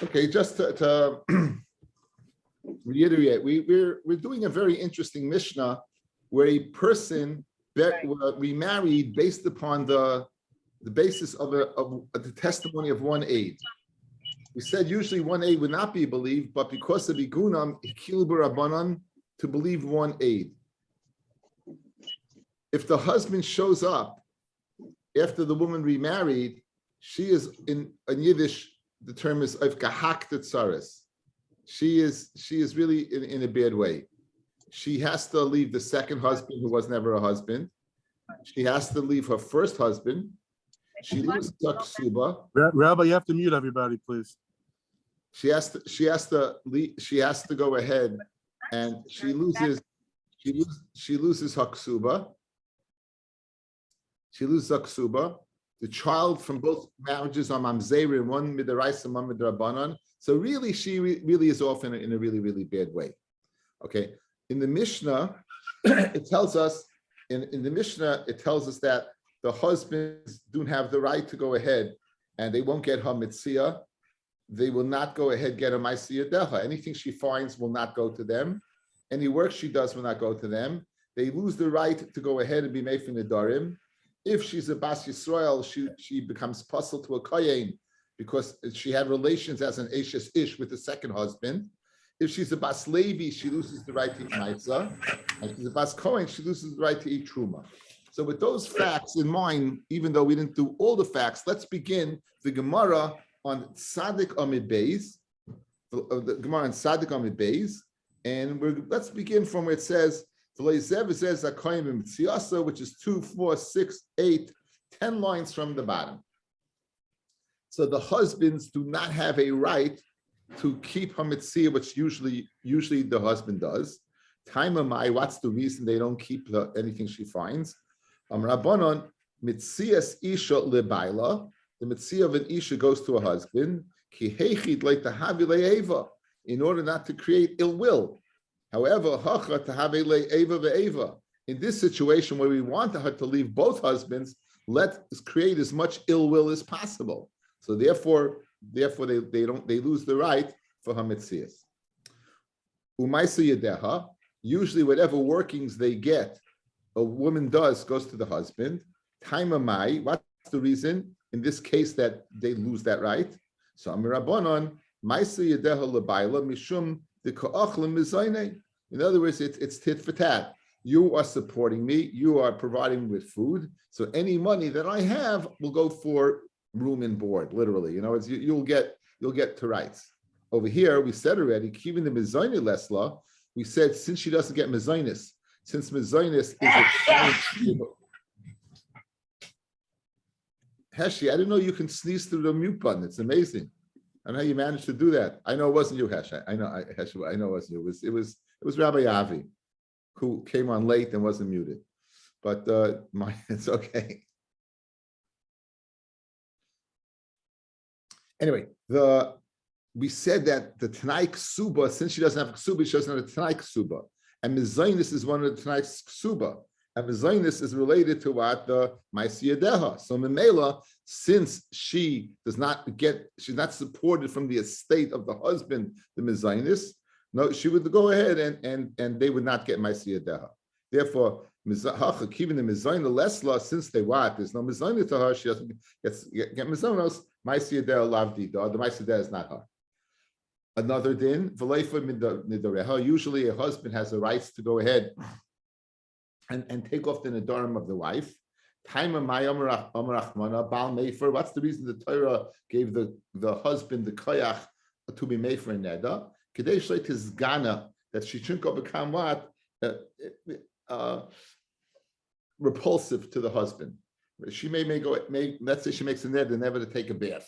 Okay, just to reiterate, we're doing a very interesting Mishnah where a person remarried based upon the basis of the testimony of one aid. We said usually one aid would not be believed, but because of Igunam, Hikil B'Rabbanan, to believe one aid. If the husband shows up after the woman remarried, she is in Yiddish, the term is of kahak tzaris. She is really in a bad way. She has to leave the second husband who was never a husband. She has to leave her first husband. She loses her ksuba. Rabbi, you have to mute everybody, please. She has to go ahead and she loses her ksuba. She loses her ksuba. The child from both marriages are mamzerim, one midaraisa, one midrabanan. So really, she really is off in a really, really bad way. Okay. In the Mishnah, it tells us that the husbands don't have the right to go ahead and they won't get her mitzvah. They will not go ahead get a ma'asiyah deha. Anything she finds will not go to them. Any work she does will not go to them. They lose the right to go ahead and be made from the darim. If she's a Bas Yisrael, she becomes puzzled to a Kayin because she had relations as an Eshes Ish with the second husband. If she's a Bas Levi, she loses the right to eat Matzah. And if she's a Bas Kohen, she loses the right to eat Truma. So with those facts in mind, even though we didn't do all the facts, let's begin the Gemara on Tzadik Amid Beis, and let's begin from where it says, which is 2, 4, 6, 8, 10 lines from the bottom. So the husbands do not have a right to keep her mitzvah, which usually the husband does. Taimamai, what's the reason they don't keep anything she finds? Rabbanon, mitzias isha lebaila, the mitzvah of an isha goes to a husband, ki heichid like the havi in order not to create ill will. However, in this situation where we want her to leave both husbands, let's create as much ill will as possible. So therefore they lose the right for her mitzvahs. Usually whatever workings they get, a woman goes to the husband. Taimamai, what's the reason in this case that they lose that right? So Amirabonon, Maisa Yedeha Labaila Mishum. In other words, it's tit for tat. You are supporting me. You are providing me with food. So any money that I have will go for room and board. Literally, you'll get to rights. Over here, we said already. Keeping the mezainis lesla, we said since she doesn't get mezainis, since mezainis is Heshi, I didn't know you can sneeze through the mute button. It's amazing. I don't know how you managed to do that. I know it wasn't you, Hesh. I know it wasn't you. It was Rabbi Avi, who came on late and wasn't muted. But it's okay. Anyway, we said that the Tanai Ksuba, since she doesn't have Ksuba, she doesn't have the Tanai Ksuba. And Mezainis is one of the Tanai Ksuba. And Mezainis is related to what? The Maasiyah Deha. So Memela, since she's not supported from the estate of the husband, the Mezainis, no, she would go ahead and they would not get Maasiyah Deha. Therefore, keeping the Mezaina Lesla, since there's no Mezaina to her, she doesn't get Mezainos, Maasiyah Deha Lavdi, the Maasiyah Deha is not her. Another din, usually a husband has the rights to go ahead and take off the nadarim of the wife. What's the reason the Torah gave the husband the koyach to be made for a neder? That she shouldn't become what? Repulsive to the husband. She may let's say she makes a neder never to take a bath,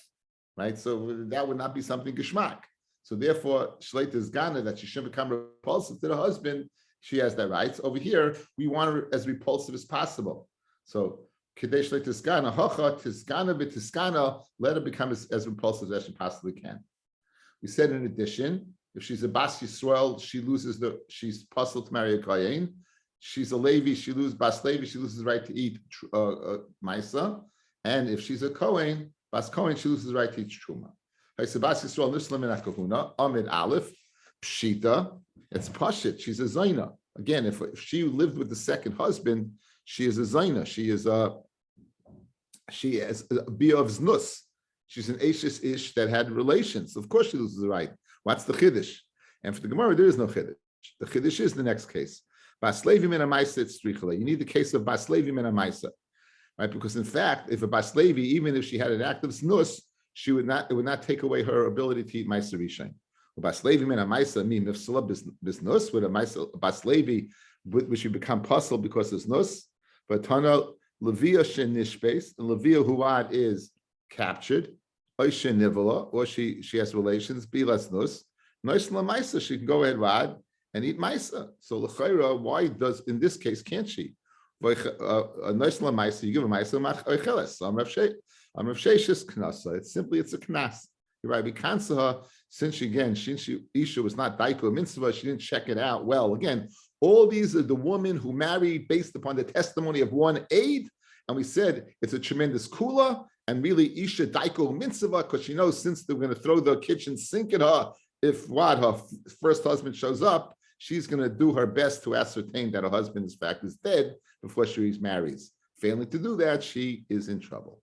right? So that would not be something geshmak. So therefore, Shleit is Gana, that she shouldn't become repulsive to the husband. She has that right. Over here, we want her as repulsive as possible. So, Kadesh Tiskana, Hocha, Tiskana, Tiskana, let her become as repulsive as she possibly can. We said in addition, if she's a Bas Yisrael, she's puzzled to marry a Kayin. She's a Levi, she loses Bas Levi, she loses the right to eat Maisa. And if she's a Kohen, Bas Kohen, she loses the right to eat Truma. Amid Aleph, Pshita, it's Pashit. She's a Zaina. Again, if she lived with the second husband, she is a Zaina. She is a Bia of Znus. She's an Ashes Ish that had relations. Of course, she loses the right. What's the Chiddush? And for the Gemara, there is no Chiddush. The Chiddush is the next case. Baslevi min amaisa, it's strichale. You need the case of Baslevi min amaisa, right? Because in fact, if a Baslevi, even if she had an active Znus, it would not take away her ability to eat Maisa Rishon. Baslevi min amaisa mean mifsala bisnus with a Baslevi, which would become puzzle because it's nus. But Tana Levia shen nishbes, and Levia huad is captured. Oishen nivola, or she has relations. Bilas nus. Nois la Maisa, she can go ahead rad and eat Maisa. So l'chayra, why does in this case can't she? Nois la Maisa, you give a Maisa mach oicheles. I'm Rav Shesh's knasa. It's a knas. You're right. We cancel her since Isha was not daiko mitzvah. She didn't check it out well. Again, all these are the women who married based upon the testimony of one aid, and we said it's a tremendous kula. And really, Isha daiko mitzvah because she knows since they're going to throw the kitchen sink at her if her first husband shows up, she's going to do her best to ascertain that her husband, in fact, is dead before she marries. Failing to do that, she is in trouble.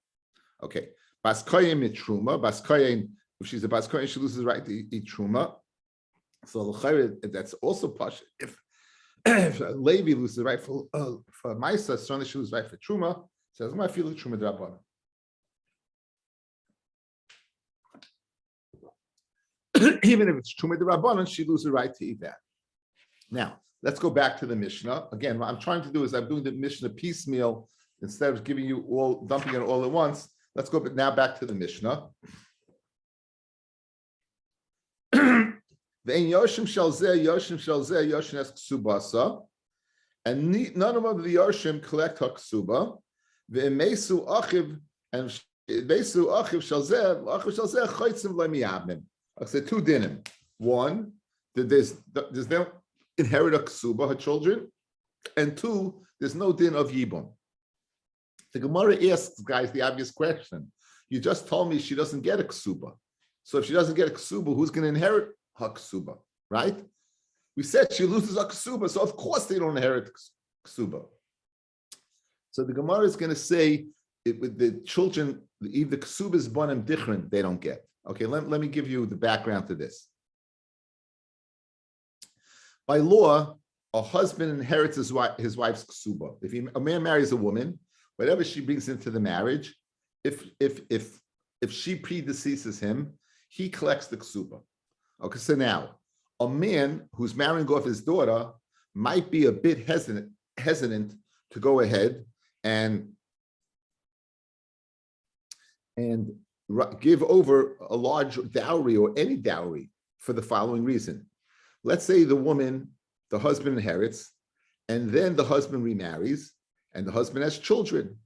Okay, baskoyim mit truma. Baskoyim, if she's a baskoyim, she loses the right to eat truma. So that's also posh. If Levi loses the right for Maisa, certainly she loses the right for truma. Says, "My feel truma drabana." Even if it's truma drabana, she loses the right to eat that. Now let's go back to the Mishnah again. What I'm trying to do is I'm doing the Mishnah piecemeal instead of giving you all, dumping it all at once. Let's go now back to the Mishnah. And none of the Yoshim collect Haksuba. Ve'emesu achiv and Ve'esu achiv shalzeh shalzeh chaytzim le'miyabnim. I said two dinim. One, that there's no inherit a ksuba, her children, and two, there's no din of yibum. The Gemara asks guys the obvious question. You just told me she doesn't get a ksuba. So if she doesn't get a ksuba, who's going to inherit her ksuba, right? We said she loses a ksuba, so of course they don't inherit ksuba. So the Gemara is going to say with the children, the ksuba is bonim dichrin, they don't get. Okay, let me give you the background to this. By law, a husband inherits his wife's ksuba. If a man marries a woman, whatever she brings into the marriage, if she predeceases him, he collects the ksuba. Okay, so now a man who's marrying off his daughter might be a bit hesitant to go ahead and give over a large dowry or any dowry for the following reason. Let's say the husband inherits, and then the husband remarries, and the husband has children.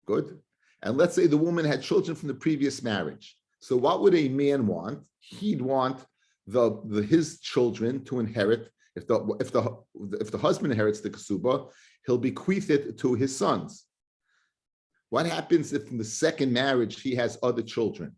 Good. And let's say the woman had children from the previous marriage. So what would a man want? He'd want his children to inherit. If the husband inherits the ksuba, he'll bequeath it to his sons. What happens if in the second marriage he has other children?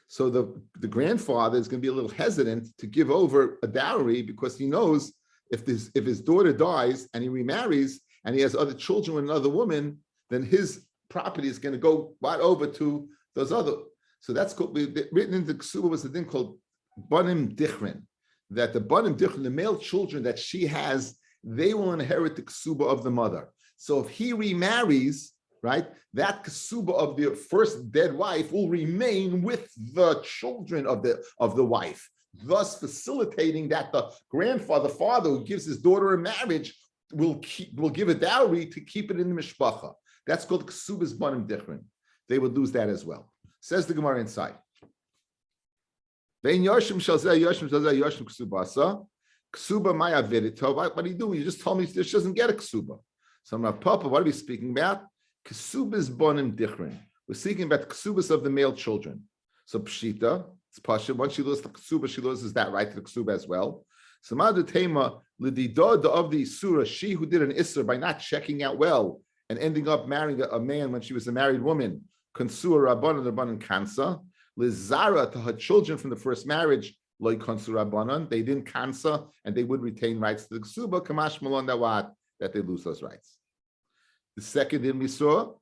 So the grandfather is going to be a little hesitant to give over a dowry because he knows if his daughter dies and he remarries and he has other children with another woman, then his property is going to go right over to those other. So that's called, written in the ksuba was a thing called banim dichrin, that the banim dichrin, the male children that she has, they will inherit the ksuba of the mother. So if he remarries, right, that ksuba of the first dead wife will remain with the children of the wife, thus facilitating that the father who gives his daughter a marriage will give a dowry to keep it in the mishpacha. That's called ksuba's banim dichrin. They would lose that as well. Says the Gemara inside. What do you do? You just told me she doesn't get a ksuba. So I'm like, Papa, what are we speaking about? Ksubas bonim dichrin. We're speaking about the ksubas of the male children. So pshita, it's pasha. Once she loses the ksuba, she loses that right to the ksuba as well. Samadu tema l'didoda of the surah, she who did an isser by not checking out well and ending up marrying a man when she was a married woman. Konsua rabbanon rabbanon kansa. Lizara, to her children from the first marriage, loy konsu rabbanon, they didn't kansa, and they would retain rights to the ksuba, kamash malon dawat, that they lose those rights. The second din we saw,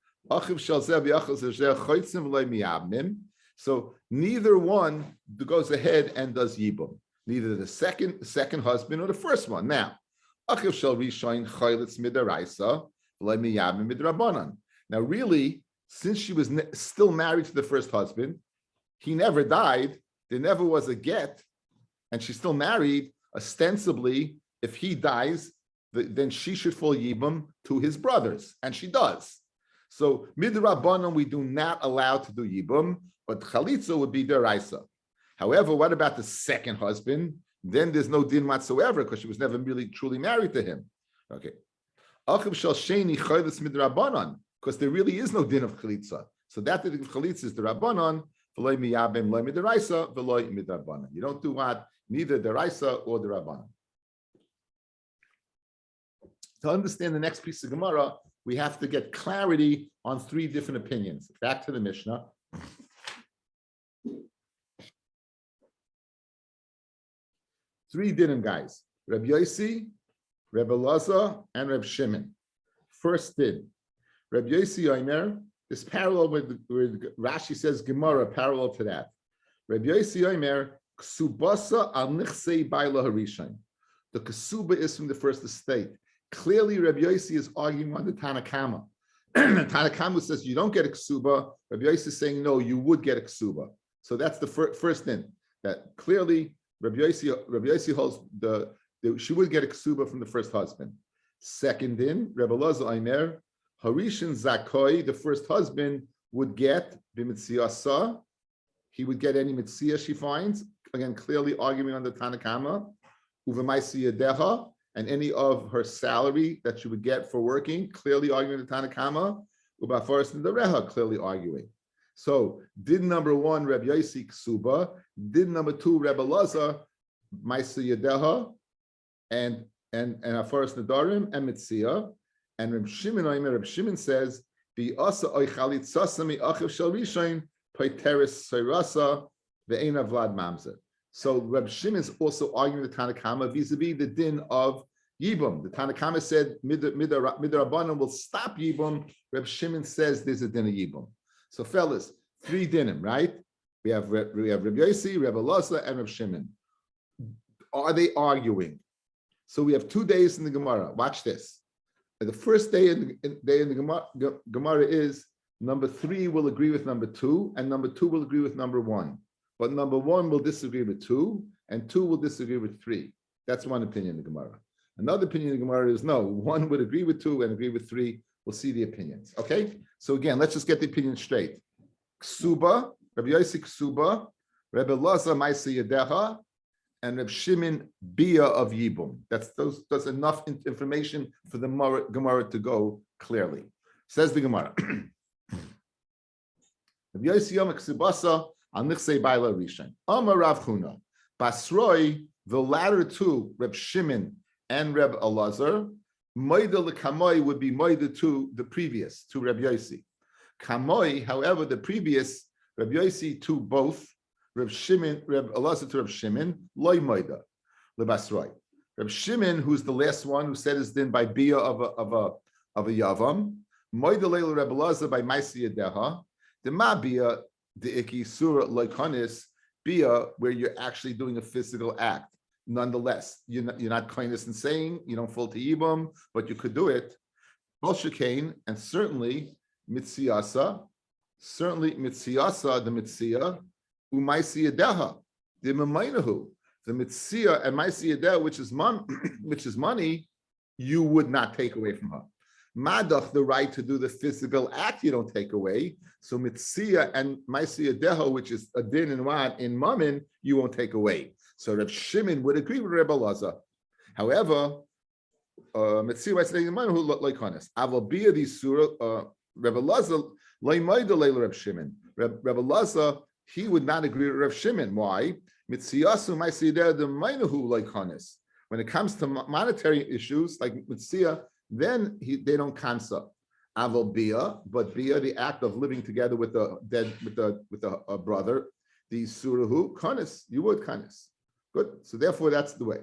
so neither one goes ahead and does yibum, neither the second husband or the first one. Now, now really, since she was still married to the first husband, he never died, there never was a get, and she's still married. Ostensibly, if he dies, then she should fall yibum to his brothers, and she does. So midrabanan we do not allow to do yibum, but chalitza would be deraisa. However, what about the second husband? Then there's no din whatsoever because she was never really truly married to him. Okay. Because there really is no din of chalitza. So that din of chalitza is the rabbanon. You don't do what? Neither the raisa or the rabbanon. To understand the next piece of Gemara, we have to get clarity on three different opinions. Back to the Mishnah. Three dinim, guys. Rabbi Yossi, Rabbi Elazar, and Rabbi Shimon. First din. Rabbi Yossi Omer is parallel with Rashi says Gemara, parallel to that. Rabbi Yossi Omer, Ksubasa al nichsei baila harishon. The ksuba is from the first estate. Clearly, Rabbi Yossi is arguing on the Tanakama. Tanakama says you don't get a ksuba. Rabbi Yossi is saying no, you would get a ksuba. So that's the first thing. That clearly Rabbi Yossi holds she would get a ksuba from the first husband. Second din, Rabbi Elazar Omer, Harishan Zakoi, the first husband would get b'mitziasa. He would get any mitzia she finds. Again, clearly arguing on the Tanakama. Uvemaisi yadeha, and any of her salary that she would get for working, clearly arguing the Tanakama. Ubafaras and the Reha, clearly arguing. So, did number one, Rabbi Yossi Ksuba, did number two, Rabbi Elazar, Maisi Yadeha, and Afaras Nadarim, and Mitzia, and Reb Shimon says, Bi asa oy chalitzasa mi achiv shel rishon, paiteris sayrasa, ve'ena vlad mamzer. So Reb Shimon is also arguing the Tanakama vis-a-vis the din of Yibum. The Tanakama said midrabanan will stop Yibum. Reb Shimon says there's a din of Yibum. So fellas, three dinim, right? We have Reb Yossi, Reb Elazar, and Reb Shimon. Are they arguing? So we have 2 days in the Gemara. Watch this. And the first day in the Gemara is number 3 will agree with number 2, and number 2 will agree with number 1. But number 1 will disagree with 2, and 2 will disagree with 3. That's one opinion in the Gemara. Another opinion in the Gemara is no, 1 would agree with 2 and agree with 3. We'll see the opinions. Okay? So again, let's just get the opinion straight. Ksuba, Rabbi Yossi Ksuba, Rabbi Elazar Maisa Yadeha, and Reb Shimon Bia of Yibum. That's enough information for the Gemara to go clearly. Says the Gemara. Rabbi Yossi Yom Ksubasa al Nichsei Baila Rishon. Amar Rav Huna. Basroi, the latter two, Reb Shimon and Reb Elazar, Moida L'Kamoi would be Moida to the previous, to Reb Yossi. Kamoi, however, the previous, Reb Yossi to both, Reb Shimon, Reb Elazar to Reb Shimon, Loi Moida, Lebasroi. Reb Shimon, who's the last one who said his din by Bia of a Yavam, Moida Leila Reb Elazar by Maisi Yadeha, the Ma Bia, the Iki Surah Loikonis, Bia, where you're actually doing a physical act. Nonetheless, you're not kindness in saying, you don't fall to Yibam, but you could do it. Bolshekain, and certainly Mitziasa, the Mitzia, Umaisi Yadeha, the Memainahu, the Mitzia and Maisi Yadeha, which is money, you would not take away from her. Madach, the right to do the physical act, you don't take away. So Mitzia and Maisi Yadeha, which is a din and what in Mammon, you won't take away. So Reb Shimon would agree with Reb Elazar. However, Mitzia Maisi Yadeha, who like honest, Avobia the surah, Reb Elazar, Leimaida Leila Reb Shimon. Reb Elazar, he would not agree with Reb Shimon. Why? Mitziasu Maisi Yadeha the Mainahu like honest. When it comes to monetary issues like Mitzia, then they don't kansa. Aval bia, but bia, the act of living together with a brother, The surahu kanis, you would kanis. Good. So therefore, that's the way.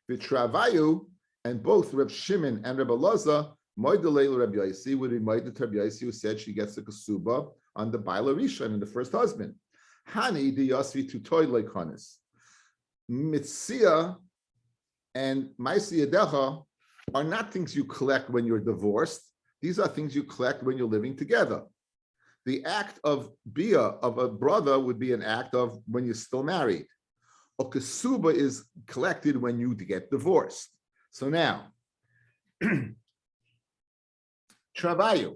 Vitravayu, and both Reb Shimon and Reb Elazar, Moidalei Reb Yaisi would be Moidal to Reb Yaisi, who said she gets the kasuba on the Baila Rishon in the first husband. Hani the Yasvi to toy like kanis. Mitzia and Maisi Yadecha are not things you collect when you're divorced. These are things you collect when you're living together. The act of bia of a brother would be an act of when you're still married. A kasuba is collected when you get divorced. So now, Travayu,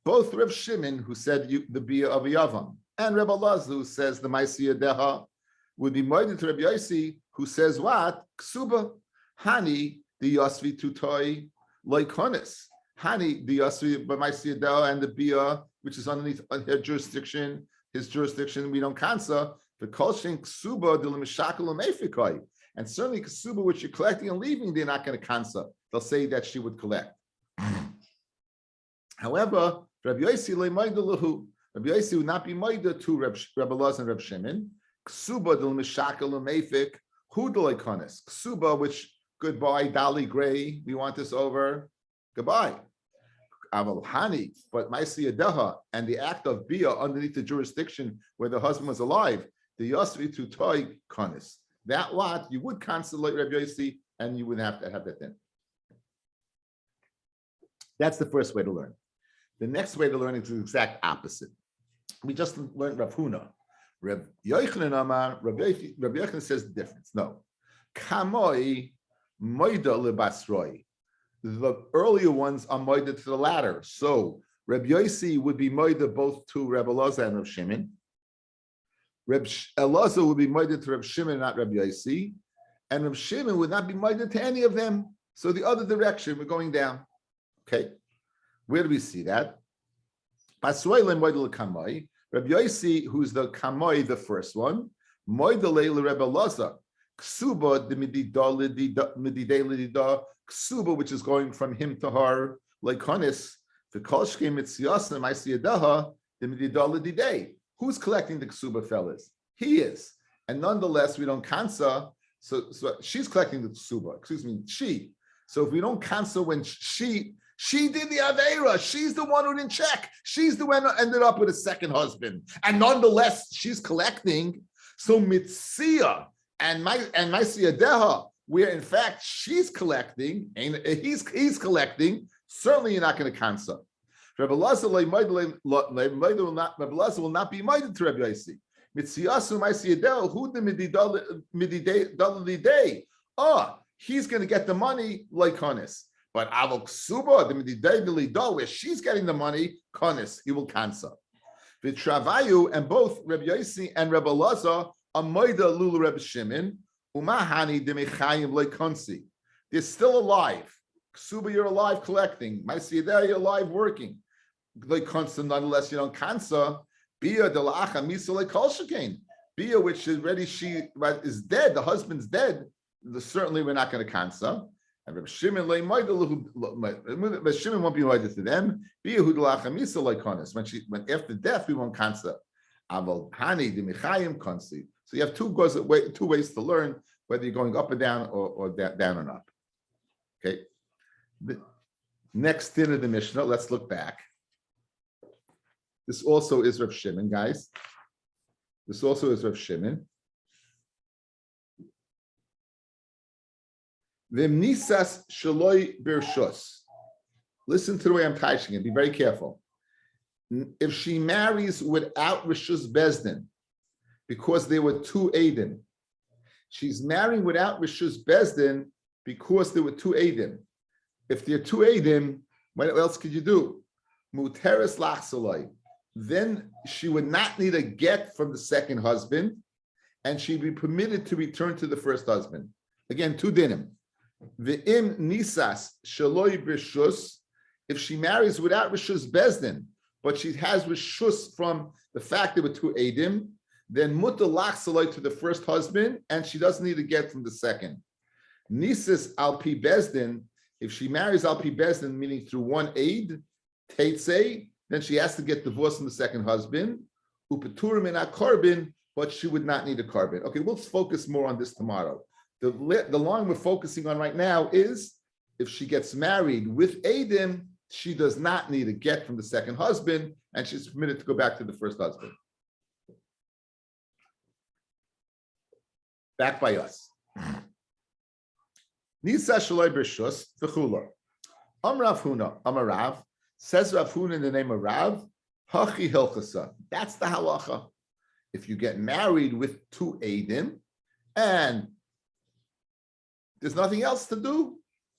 both Reb Shimon, who said the bia of Yavam, and Reb Elazar, who says the Maisi Yadecha, would be moided to Reb Yaisi, who says what? Ksuba, Hani, the Yasvi Tutoi, Loikonis. Hani, the Yasvi, but Maisi Yadecha, and the bia, which is underneath her jurisdiction, his jurisdiction, we don't cancel. The Kolshin Ksuba, the Limishakal Mefikoi. And certainly Ksuba, which you're collecting and leaving, they're not going to cancel. They'll say that she would collect. However, Rabbi Yossi would not be Maida to Rabbi Elazar and Rabbi Shimon. Ksuba, the Limishakal Mefik, who the Laikonis. Ksuba, which goodbye, Dali Gray, we want this over. Goodbye. Aval Hani, but Maisi Yadeha and the act of Bia underneath the jurisdiction where the husband was alive, the Yosvi to Toy Konis. That what you would cancel like Rabbi Yossi, and you wouldn't have to have that then. That's the first way to learn. The next way to learn is the exact opposite. We just learned Rav Huna. Rav Yochanan Amar, Rav Yochanan says the difference. No. Kamoi Moida lebasroi. The earlier ones are moida to the latter. So Reb Yossi would be moida both to Reb Elazar and Reb Shimon. Reb Elazar would be moida to Reb Shimon, not Reb Yossi. And Reb Shimon would not be moida to any of them. So the other direction, we're going down. Okay. Where do we see that? Reb Yossi, who's the kamoi, the first one, moida leil Reb Elazar. Ksuba, the mididei Ksuba, which is going from him to her, like Konis, the Kolshke Mitziasna, Maisi Yadaha, the mididol lidei. Who's collecting the Ksuba, fellas? He is. And nonetheless, we don't cancel. So she's collecting the Ksuba, she. So if we don't cancel when she did the Aveira, she's the one who didn't check. She's the one who ended up with a second husband. And nonetheless, she's collecting. So Mitzia and Maisi Yadeha, where in fact she's collecting and he's collecting, certainly you're not going to cancel. Rabbi Elazar will not be minded to Rabbi Yossi. Mitziasu Maisi Yadeha, who the mididei. He's going to get the money like Konis. But Avok Suba, the mididei delido, where she's getting the money, Konis, he will cancel. Vitravayu, and both Rabbi Yossi and Rabbi Elazar are moida lulu Rabbi Shimon. Umahani demechayim leikonsi. They're still alive. Ksuba, you're alive collecting. Maisi you're alive working. Leikonsi, nonetheless, you don't cancel. Bia de la'acha misa leikol shekain. Bia, which is already is dead. The husband's dead. Certainly, we're not going to cancel. And Rabbi Shimon Shimon won't be moida to them. Bia hu de la'acha misa leikonis. When after death, we won't cancel. Aval hani demechayim konsi. So you have two ways to learn whether you're going up and down or down and up. Okay. The next din of the Mishnah, let's look back. This also is Rav Shimon, guys. This also is Rav Shimon. V'mnisas shaloi birshus. Listen to the way I'm typing it. Be very careful. If she marries without rishus bezdin, because there were two Eidim. She's marrying without Rishus Bezdin because there were two Eidim. If there are two Eidim, what else could you do? Muteris lachsalai. Then she would not need a get from the second husband, and she'd be permitted to return to the first husband. Again, two dinim. Ve'im nisas shaloi b'rishus. If she marries without Rishus Bezdin, but she has Rishus from the fact there were two Eidim, then muta lachsaloi to the first husband, and she doesn't need to get from the second. Nisis al pi bezdin, if she marries al pi bezdin, meaning through one aid, teitzei, then she has to get divorced from the second husband. Upeturim in akorbin but she would not need a carbon. Okay, we'll focus more on this tomorrow. The line we're focusing on right now is if she gets married with Eidim, she does not need a get from the second husband, and she's permitted to go back to the first husband. Back by us. Nisa Shaloi Bershus V'chula. Rav Huna, Rav, says Rav Huna in the name of Rav, Hachi Hilchasa. That's the halacha. If you get married with two Eidim and there's nothing else to do,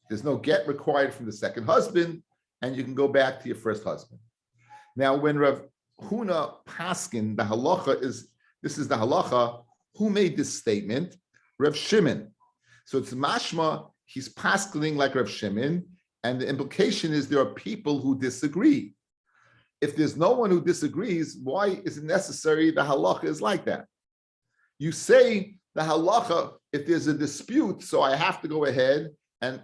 there's no get required from the second husband, and you can go back to your first husband. Now, when Rav Huna paskin, the halacha is, this is the halacha, who made this statement? Rav Shimon. So it's mashma, he's paskining like Rav Shimon, and the implication is there are people who disagree. If there's no one who disagrees, why is it necessary the halacha is like that? You say the halacha, if there's a dispute, so I have to go ahead and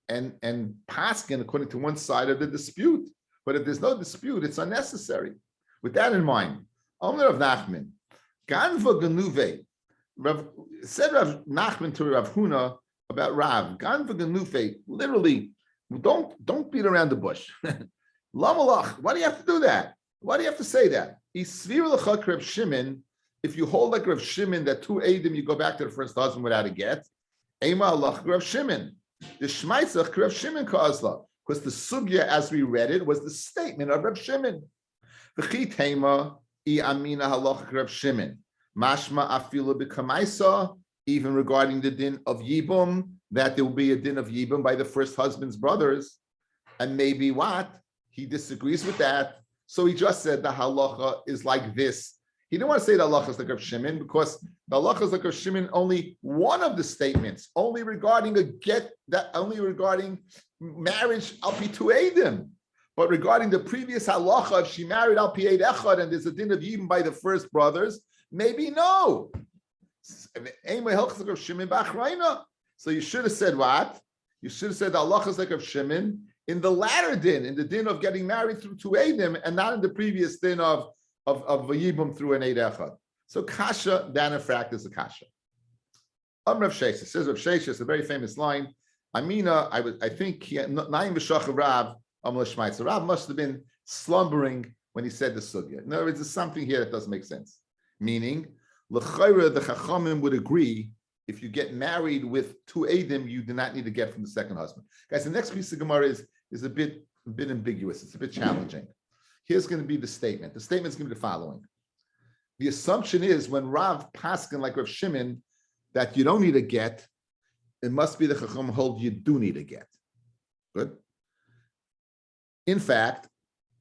paskin according to one side of the dispute. But if there's no dispute, it's unnecessary. With that in mind, Omer of Nachman, Ganva Ganuve, said Rav Nachman to Rav Huna about Rav, Ganva Ganuve, literally, don't beat around the bush. Lamalach, why do you have to do that? Why do you have to say that? Rav Shimon, if you hold like Rav Shimon that two Eidim, you go back to the first husband without a get. Ema Allah Rav Shimon. The Shmaitzach Rav Shimon Kozla. Because the sugya, as we read it, was the statement of Rav Shimon. V'chi tema I amina halach Rav Shimon. Mashma afilu b'kamaisa, even regarding the din of Yibum, that there will be a din of Yibum by the first husband's brothers. And maybe what? He disagrees with that. So he just said the halacha is like this. He didn't want to say the halacha is like Rav Shimon because the halacha is like Rav Shimon, only one of the statements, only regarding a get, that only regarding marriage al pi tu eidim. But regarding the previous halacha, if she married al pi eid echad and there's a din of Yibum by the first brothers, maybe no. So you should have said what? You should have said the halacha is like Rav Shimon in the latter din, in the din of getting married through two eidim, and not in the previous din of Yibum through an eid echad. So kasha, that in fact is a kasha. Rav Sheshes says Rav Sheshes, a very famous line. Amina, I think Naim v'shach Rav Amar Shmaitz. Rav must have been slumbering when he said the sugya. In other words, there's something here that doesn't make sense. Meaning, l'chayra, the Chachamim would agree if you get married with two Eidim, you do not need to get from the second husband. Guys, the next piece of Gemara is a bit ambiguous. It's a bit challenging. Here's going to be the statement. The statement is going to be the following. The assumption is when Rav paskin like Rav Shimon that you don't need a get, it must be the Chacham hold you do need a get. Good. In fact,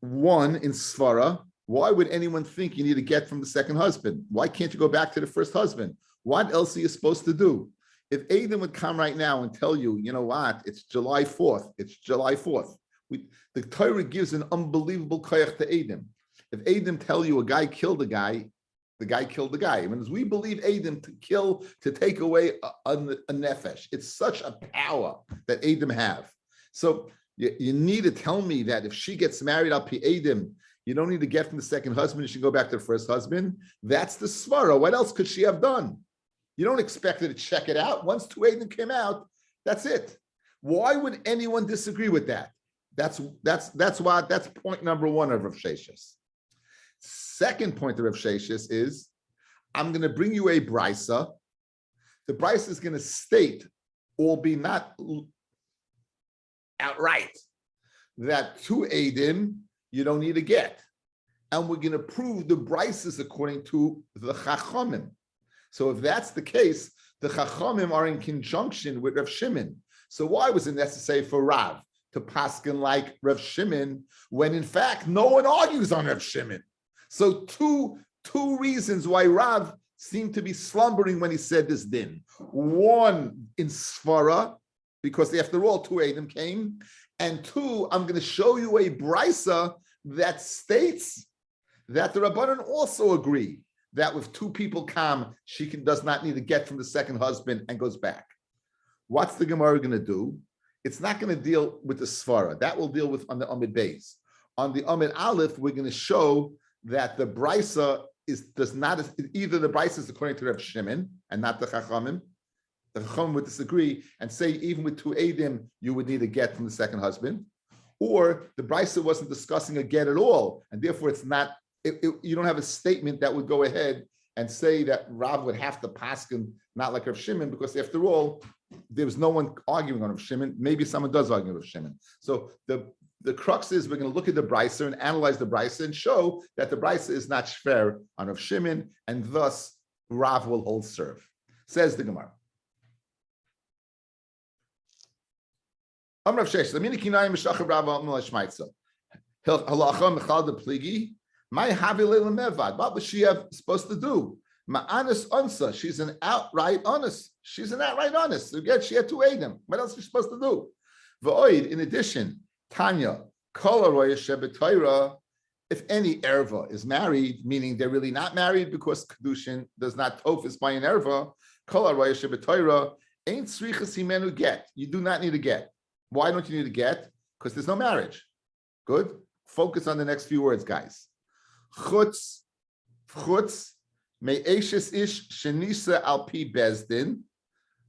one in Svara, why would anyone think you need a get from the second husband? Why can't you go back to the first husband? What else are you supposed to do? If Adam would come right now and tell you, you know what, it's July 4th. It's July 4th. The Torah gives an unbelievable koyach to Adam. If Adam tell you a guy killed a guy, the guy killed the guy. When we believe Adam to kill, to take away a nefesh, it's such a power that Adam have. So you need to tell me that if she gets married, I'll pay Adam. You don't need to get from the second husband. She can go back to the first husband. That's the svara. What else could she have done? You don't expect her to check it out. Once two Adam came out, that's it. Why would anyone disagree with that? That's point number one of Rav Sheshes. Second point of Rav Sheshes is, I'm going to bring you a brisa. The brisa is going to state, albeit not outright, that two Eidim you don't need to get. And we're going to prove the brises according to the Chachamim. So if that's the case, the Chachamim are in conjunction with Rav Shimon. So why was it necessary for Rav to paskin like Rav Shimon when in fact no one argues on Rav Shimon? So two reasons why Rav seemed to be slumbering when he said this din. One in Svara, because after all, two Eidim came. And two, I'm going to show you a brisa that states that the Rabbanan also agree that if two people come, she does not need to get from the second husband and goes back. What's the Gemara going to do? It's not going to deal with the Svara. That will deal with on the Amid Beis. On the Amid Aleph, we're going to show that the brisa does not, either the Brisa is according to Reb Shimon and not the Chachamim. The Chachamim would disagree and say even with two Eidim, you would need a get from the second husband. Or the Brisa wasn't discussing a get at all, and therefore it's not, you don't have a statement that would go ahead and say that Rav would have to paskin not like Rav Shimon, because after all, there was no one arguing on Rav Shimon. Maybe someone does argue with Rav Shimon. So the crux is we're going to look at the Brisa and analyze the Brisa and show that the Brisa is not shver on Rav Shimon, and thus Rav will hold serve. Says the Gemara. Amrav Shesh, Lamini Kinayim Mishachav Rav Amnul Shmaitza. Halacha Mechal de Pligi. My Havilel Mevad. What was she supposed to do? Ma'anis Unsa. She's an outright honest. She's an outright honest. Again, she had two Eidim. What else is she supposed to do? V'oid, in addition, Tanya, Kol Aroya Shebetoira. If any erva is married, meaning they're really not married because kedushin does not tofus by an erva, Kol Aroya Shebetoira ain't tzrichas himenu get. You do not need a get. Why don't you need a get? Because there's no marriage. Good. Focus on the next few words, guys. Chutz, me'eshes ish shenisa al pi bezdin.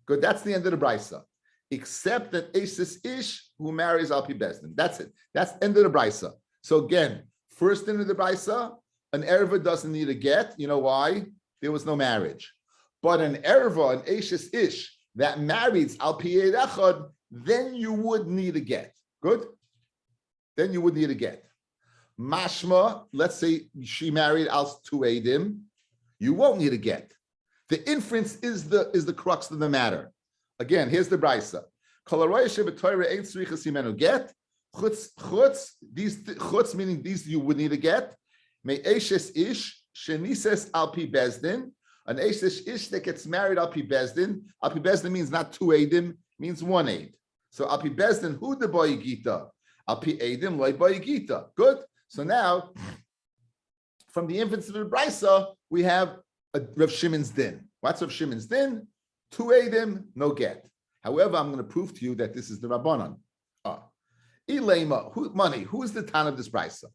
Good. That's the end of the brisa. Except that eshes ish who marries al pi bezdin. That's it. That's the end of the brisa. So again, first end of the brisa, an erva doesn't need a get. You know why? There was no marriage. But an erva, an eshes ish that marries al pi echad, then you would need a get. Good. Then you would need a get. Mashma, let's say she married al two Eidim, you won't need a get. The inference is the crux of the matter. Again, here's the brisa. Get chutz, these chutz meaning these you would need a get. May eshes ish shenises al pi bezdin, an eshes ish that gets married al pi bezdin. Al pi bezdin means not two Eidim, means one Eid. So al pi bezdin who the boy gita, al pi Eidim loy boy gita. Good. So now, from the infancy of the Brisa, we have a Rav Shimon's din. What's Rav Shimon's din? Two Eidim, no get. However, I'm going to prove to you that this is the Rabbanon. Ilema, who is the town of this Brisa?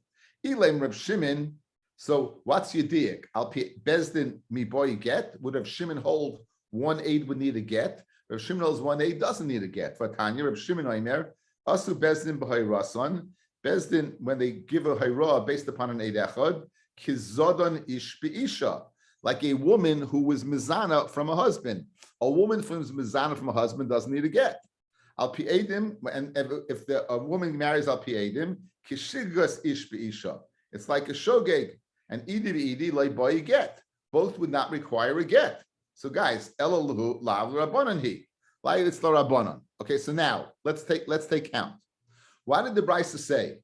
Ilem Rav Shimon. So what's your diak? Al bezdin mi boy get. Would Rav Shimon hold one Eid would need a get? Rav Shimon holds one Eid doesn't need a get. For Tanya, Rav Shimon Oimer, asu bezdin b'hay rason. Bezdin, when they give a hayra based upon an Eid Echad, kizodon ish be'isha, like a woman who was mizana from a husband. A woman who was mizana from a husband doesn't need a get. Al pi Eidim, and if a woman marries al pi Eidim, kishigas ish be'isha. It's like a shogeg, and idi like boy get. Both would not require a get. So guys, elalahu lav rabbanon hi, like it's the rabbanon. Okay, so now let's take count. Why did the Brisa say,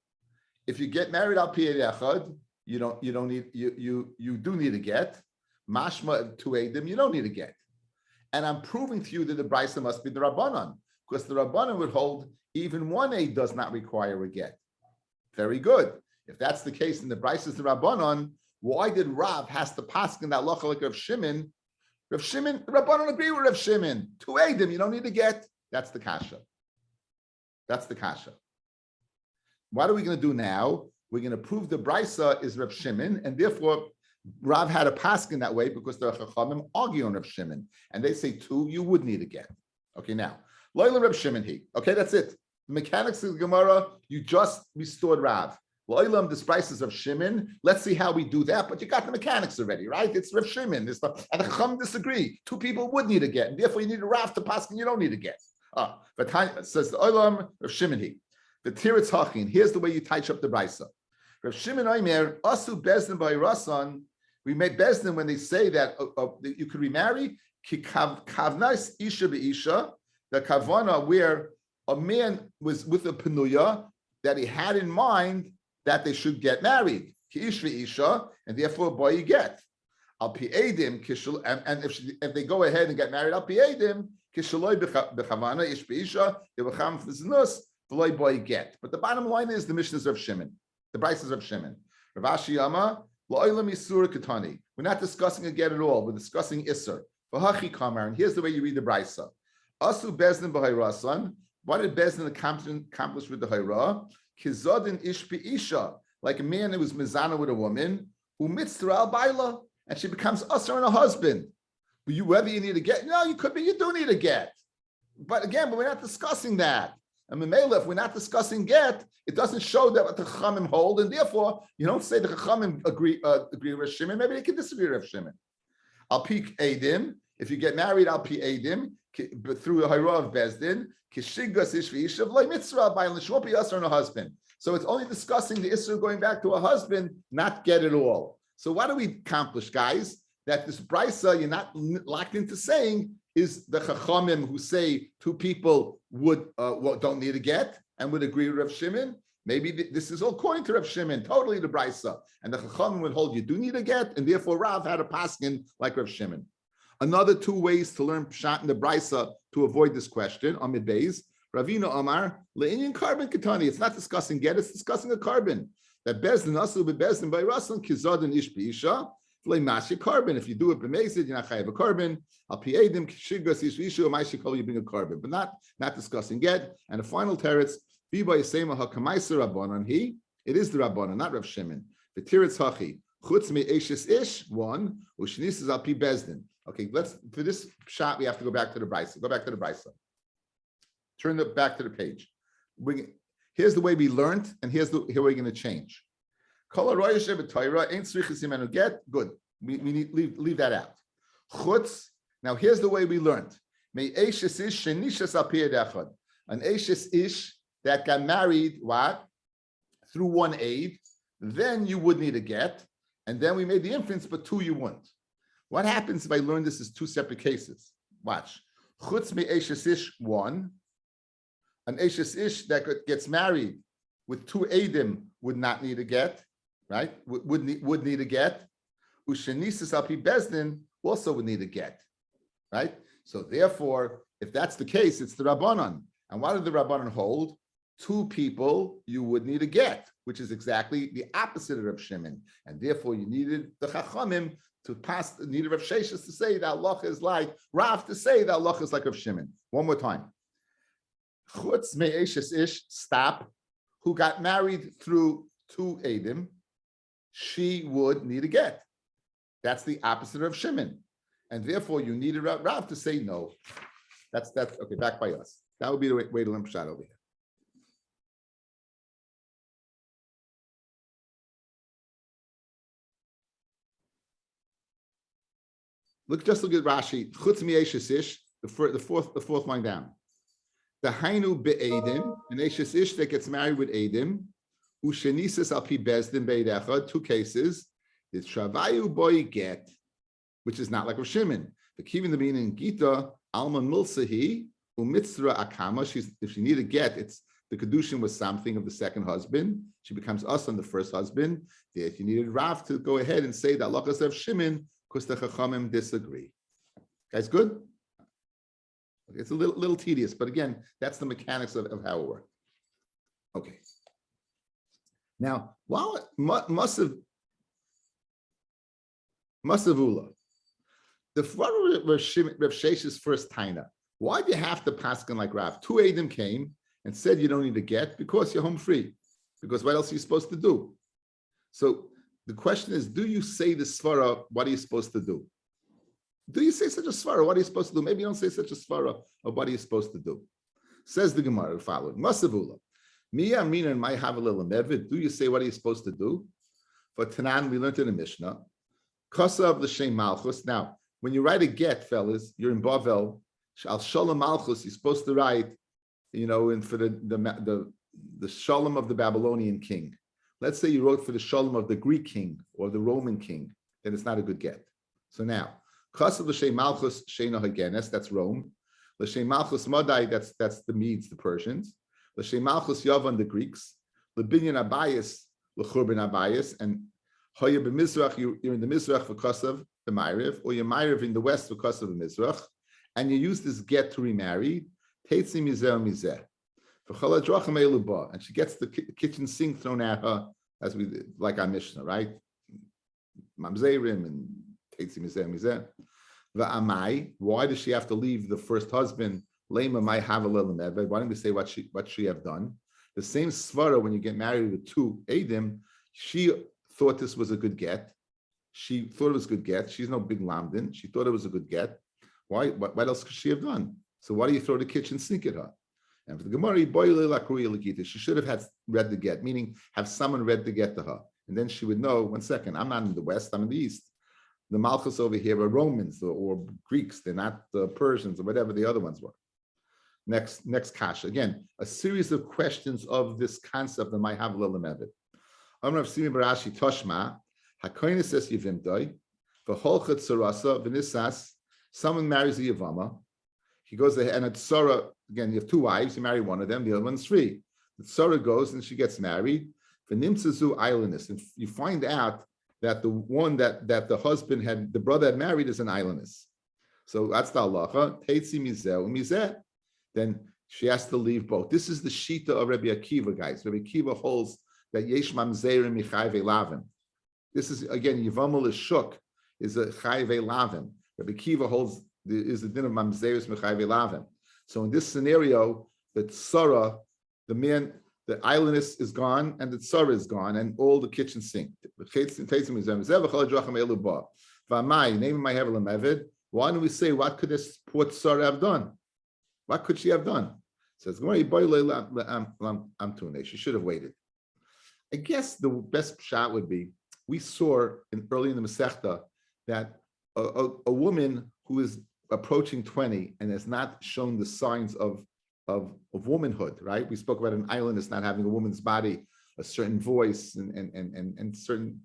if you get married al pi echad, you do need a get. Mashma two Eidim, you don't need a get. And I'm proving to you that the Brisa must be the Rabbanon, because the Rabbanon would hold even one Eid does not require a get. Very good. If that's the case, and the Brisa is the Rabbanon, why did Rav has to paskin that locha like Rav Shimon? Rav Shimon, the Rabbanon agree with Rav Shimon. Two Eidim, you don't need a get. That's the kasha. That's the kasha. What are we going to do now? We're going to prove the Brisa is Rav Shimon, and therefore Rav had a paskin that way because the Chachamim argue on Rav Shimon, and they say two, you would need a get. Okay, now Loila Rav Shimon he. Okay, that's it. The mechanics of the Gemara, you just restored Rav. Loilam, this Brisa is Rav Shimon. Let's see how we do that. But you got the mechanics already, right? It's Rav Shimon. And the Chachamim disagree. Two people would need a get, and therefore you need a Rav to paskin. You don't need a get. But says the Loilam Rav Shimon he. The Tiritz Hachin, here's the way you touch up the Brisa. Rav Shimon Oimer, Asu Bezdin by Rasan, we made Bezdin when they say that you could remarry, Ki Kavnas Isha Be'isha, the Kavana where a man was with a Penuya that he had in mind that they should get married. Ki Ish Isha, and therefore boy you get. Al Pi Eidim, and if they go ahead and get married, Al Pi Eidim, Kishaloi Bechavana Ish Be'isha, they will come for Znus. Boy get. But the bottom line is the Mishnah is of Shimon. The Brisa is of Shimon. Rav Ashi Yama, Lo'ilam Isur Katani. We're not discussing a get at all. We're discussing Isur. V'hachi Kamar. And here's the way you read the Brisa. Asu Bezdin b'Hayrasan. What did Bezdin accomplish with the Hayra? Kizodin Ish Isha. Like a man who was mizana with a woman. Who mitzvah al baila. and she becomes usher on a husband. Whether you need a get, no, you do need a get. But again, we're not discussing that. I mean, if we're not discussing get, it doesn't show that what the Chachamim hold, and therefore you don't say the Chachamim agree with Shimon. Maybe they can disagree with Shimon. Al pi edim, if you get married, al pi edim, but through the Hayra of Bezdin, kishigas ish v'ishav loy mitzvah by l'shwop yasser on a husband. So it's only discussing the issue going back to a husband, not get it all. So what do we accomplish, guys? That this brisa you're not locked into saying is the Chachamim who say two people don't need a get and would agree with Rav Shimon. Maybe this is all according to Rav Shimon, totally the brisa, and the Chachamim would hold you do need a get, and therefore Rav had a paskin like Rav Shimon. Another two ways to learn pshat in the brisa to avoid this question on middays. Ravina Amar le'inyan carbon katani. It's not discussing get; it's discussing a carbon. That bezdin asu bezdin by rasan kizadin ish beisha le'mashe carbon. If you do it b'mezid, you're not chayav a carbon. Al pi'edim kishigas ish v'ishu ma'ishikol you bring a carbon, but not discussing get. And the final teretz v'ba yisema hakamaisa rabbanon he. It is the rabbanon, not Rav Shimon. The teretz hachi chutz me eishes ish one ushnis is al pi bezdin. Okay, for this shot we have to go back to the brisa. Go back to the brisa. Turn it back to the page. Here's the way we learned, and here we're going to change. Good. We need leave that out. Chutz. Now here's the way we learned. An Eishes Ish that got married, what? Through one aid, then you would need a get, and then we made the inference, but two you wouldn't. What happens if I learn this as two separate cases? Watch. Chutz me Eishes Ish one. An Eishes Ish that gets married with two Eidim would not need a get, right? Would need a get. Ushenisis al pi bezdin also would need a get, right? So therefore, if that's the case, it's the Rabbanon. And what did the Rabbanon hold? Two people you would need a get, which is exactly the opposite of Rav Shimon. And therefore, you needed the Chachamim to pass, needed Rav Sheshes to say that Allah is like, Rav to say that Allah is like Rav Shimon. One more time. Chutz me'eshes ish, stop, who got married through two Eidim, she would need a get. That's the opposite of Shimon. And therefore, you needed Rav to say no. That's okay, back by us. That would be the way to learn Pshat over here. Look at Rashi. Chutz me'eshes ish, the fourth line down. The Hainu be'edim, an Eishes Ish that gets married with Edim, Ushenisis al pi bezdin be'edechad, two cases, the Shavayu boy get, which is not like Rav Shimon. The Kivin the meaning Gita, Alma Milsahi, Umitzra Akama, if she needed a get, it's the Kedushin was something of the second husband. She becomes us on the first husband. If you needed Rav to go ahead and say that Allah is Rav Shimon, because the Chachamim disagree. Guys, good? It's a little tedious, but again, that's the mechanics of how it works. Okay. Now, while Masavula, the Rav Shesh's first taina, why do you have to paskin like Rav? Two Eidim came and said you don't need to get because you're home free. Because what else are you supposed to do? So the question is, do you say the svara? What are you supposed to do? Do you say such a svara? What are you supposed to do? Maybe you don't say such a svara of what are you supposed to do. Says the Gemara the following: Masavula, Miya Mina and my Havalil Mevid. Do you say what are you supposed to do? For Tanan, we learned in the Mishnah, Kasa of the Shem Malchus. Now, when you write a get, fellas, you're in Bavel. Al Shalom Malchus. You're supposed to write, and for the Shalom of the Babylonian king. Let's say you wrote for the Shalom of the Greek king or the Roman king, then it's not a good get. So now. Chas l'shem malchus sheina hagenes, that's Rome. L'shem malchus madai, that's the Medes, the Persians. L'shem malchus yavan, the Greeks. L'binyan abayis, l'churban abayis, and hoya b'mizrach, you're in the mizrach for kasav the Ma'ariv, or you're Ma'ariv in the west for kasav the mizrach, and you use this get to remarry. Teitzi mizeh mizeh. For chaladrachim eluba, and she gets the kitchen sink thrown at her, as we like our Mishnah, right? Mamzerim and. Why does she have to leave the first husband? Why don't we say what she have done? The same svara when you get married with two Eidim, she thought this was a good get, She thought it was a good get. She's no big lamdin. She thought it was a good get. Why? What else could she have done? So why do you throw the kitchen sink at her? And for the Gemara, she should have had read the get, meaning have someone read the get to her. And then she would know, 1 second, I'm not in the West, I'm in the East. The Malchus over here are Romans or Greeks. They're not Persians or whatever the other ones were. Next kasha. Again, a series of questions of this concept of my Havla Lemevet. Amrav Simi Barashi Toshma, Hakoina says Yevimtoi, V'holchet Sarasa, V'nisas, someone marries a Yevama. He goes ahead, and a Tsara, again, you have 2 wives, you marry one of them, the other one's free. The Tsara goes and she gets married. V'nimtzazu islandess, and you find out that the one that the husband had, the brother had married is an islandess. So that's the halacha. Teitzi mizeh u'mizeh. Then she has to leave both. This is the shita of Rabbi Akiva, guys. Rabbi Akiva holds that yesh mamzerim michayve lavin. This is, again, Yevamot is shuk, is a chayve lavin. Rabbi Akiva holds is the din of mamzeris michayve lavin. So in this scenario, the tsara, the man, the islandess is gone and the tsara is gone and all the kitchen sink. Why do we say, what could this poor tsara have done? What could she have done? It says, she should have waited. I guess the best shot would be, we saw early in the Masechta that a woman who is approaching 20 and has not shown the signs of womanhood, right? We spoke about an islandess not having a woman's body, a certain voice and certain,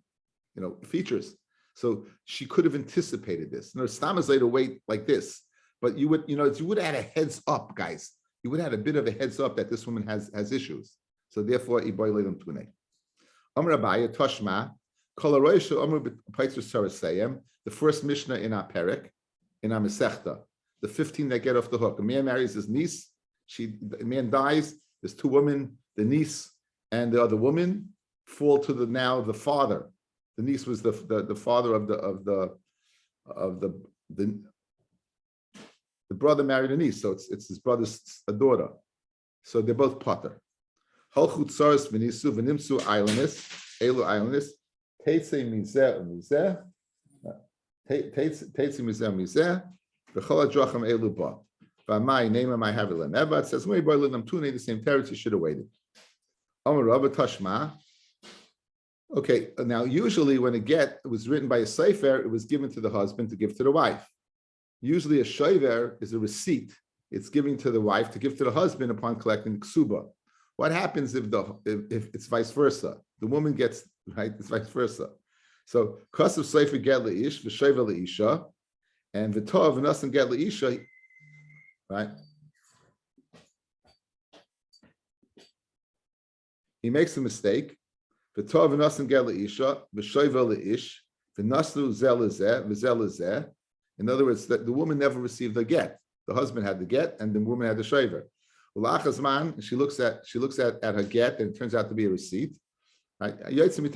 features. So she could have anticipated this. Stam is later wait like this, but you would have had a heads up, guys. You would have had a bit of a heads up that this woman has issues. So therefore, the first Mishnah in our Perek, in our Masechta, the 15 that get off the hook. A man marries his niece. The man dies. There's 2 women. The niece and the other woman fall to the father. The niece was the father of the brother married a niece, so it's his brother's daughter. So they're both pater. Halchut tsaros v'nisu v'nimsu islandess, elu islandess, teitze mizeh umizeh, teitze mizeh umizeh, v'chol hadrachim elu ba. V'amai nema my have it says, when you boil them two in the same territory, you should have waited. Amar Rabbi Tashma. Okay, now usually when a get was written by a sefer, it was given to the husband to give to the wife. Usually a shover is a receipt. It's given to the wife to give to the husband upon collecting ksuba. What happens if it's vice versa? The woman gets, right, it's vice versa. So kasav sefer get leish, v'shover leisha, and v'tov v'nasan get leisha, right? He makes a mistake. V'tov v'nasan get leisha, v'shover leish, v'naslu zel lezeh, v'zel lezeh. In other words, that the woman never received the get. The husband had the get, and the woman had the shaver. She looks at her get, and it turns out to be a receipt. Right? Answer the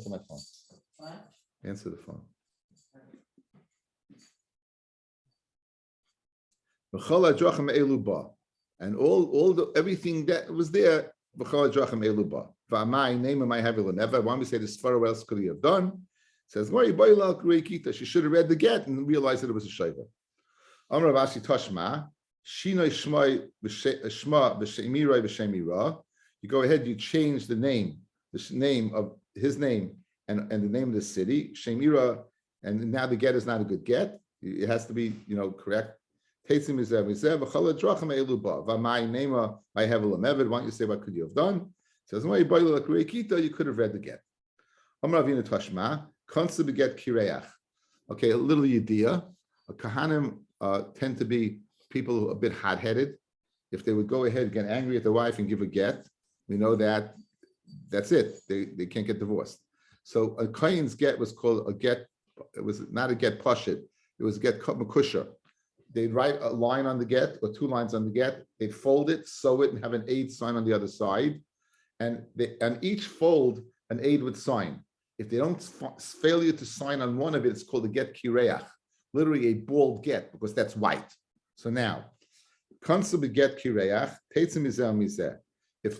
my phone. What? Answer the phone. And everything that was there. Why don't we say this far? What else could he have done? It says, she should have read the get and realized that it was a shayva. Amar Rav Ashi Tashma, Shinoi Shmoi Shma B'Shemira B'Shemira. You go ahead, you change the name of his name and the name of the city, Shemira, and now the get is not a good get. It has to be, correct. Why don't you say, what could you have done? It says, you could have read the get. Okay, a little idea. Kahanim tend to be people who are a bit hot-headed. If they would go ahead and get angry at the wife and give a get, we know that that's it. They can't get divorced. So a Kain's get was called a get. It was not a get pashit. It was a get makusha. They'd write a line on the get or 2 lines on the get. They'd fold it, sew it, and have an aid sign on the other side. And on each fold, an aid would sign. If they don't failure to sign on one of it, it's called a get kireach, literally a bald get, because that's white. So now, Consul get kireach, tetzim mizeh mizeh. If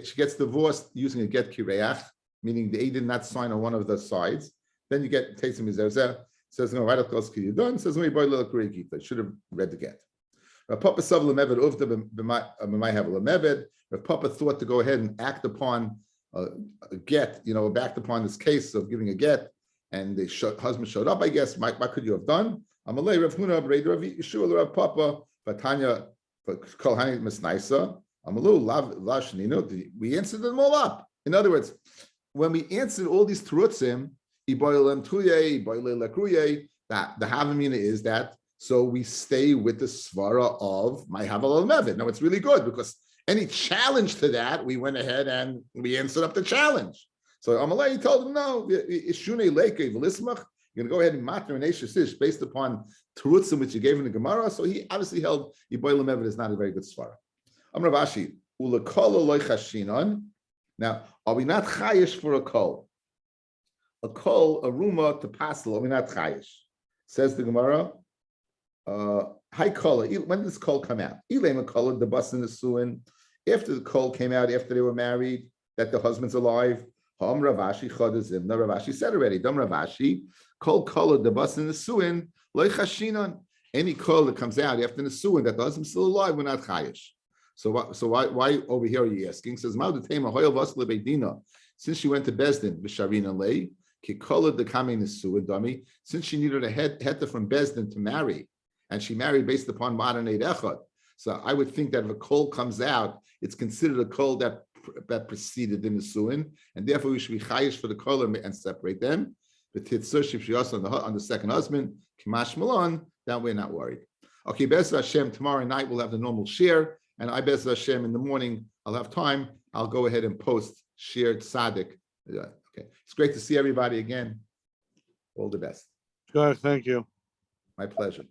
she gets divorced using a get kireach, meaning they did not sign on one of the sides, then you get tetzim mizeh mizeh. Says no, right? You done. Says no, boy, little kurigita. Should have read the get. Papa sav lemevet uvda b'may have lemevet. If Papa thought to go ahead and act upon a get, backed upon this case of giving a get, and the husband showed up, I guess, what could you have done? Amalei Rav Huna Rav Yeshua Rav Papa Vatanya Kol Hani Misnaisa Amalu Lav Shnino. We answered them all up. In other words, when we answered all these terutzim, Iboilem Tuye, Iboile Lekruye, that the Havamina is that. So we stay with the svara of my Haval Mevid. Now it's really good because any challenge to that, we went ahead and we answered up the challenge. So Amalei told him, no, Ishune Leke V'lismach, you're going to go ahead and matter an Eshes based upon Terutzim which you gave in the Gemara. So he obviously held Iboile Mevid is not a very good svara. Amar Rashi, Ulekol Loi Chashinon. Now, are we not chayish for a kol? A kol, a rumor to pasel, are we not chayish? Says the Gemara. Hi kola. When did this kol come out? Ilema kola the bus in the suin. After the kol came out, after they were married, that the husband's alive. Hom Ravashi chodazim. No, Ravashi said already. Dom Ravashi kol kola the bus in the suin. Loy chashinon. Any kol that comes out after the suin that the husband's still alive, we're not chayish. So why over here are you asking? Says Ma'udatema hoyel vasle beidina. Since she went to Bezdin v'sharina lei kikola the kamin is suin dummy. Since she needed a heta from Bezdin to marry. And she married based upon modern Eid Echad. So I would think that if a kol comes out, it's considered a kol that preceded the Nisuin, and therefore we should be chayish for the kol and separate them. But Titzur, if she also on the second husband, Kimash Malon, then we're not worried. Okay, Bez Hashem, tomorrow night we'll have the normal share, and I Bez Hashem in the morning, I'll have time, I'll go ahead and post shared Tzaddik. Okay, it's great to see everybody again. All the best. Good, thank you. My pleasure.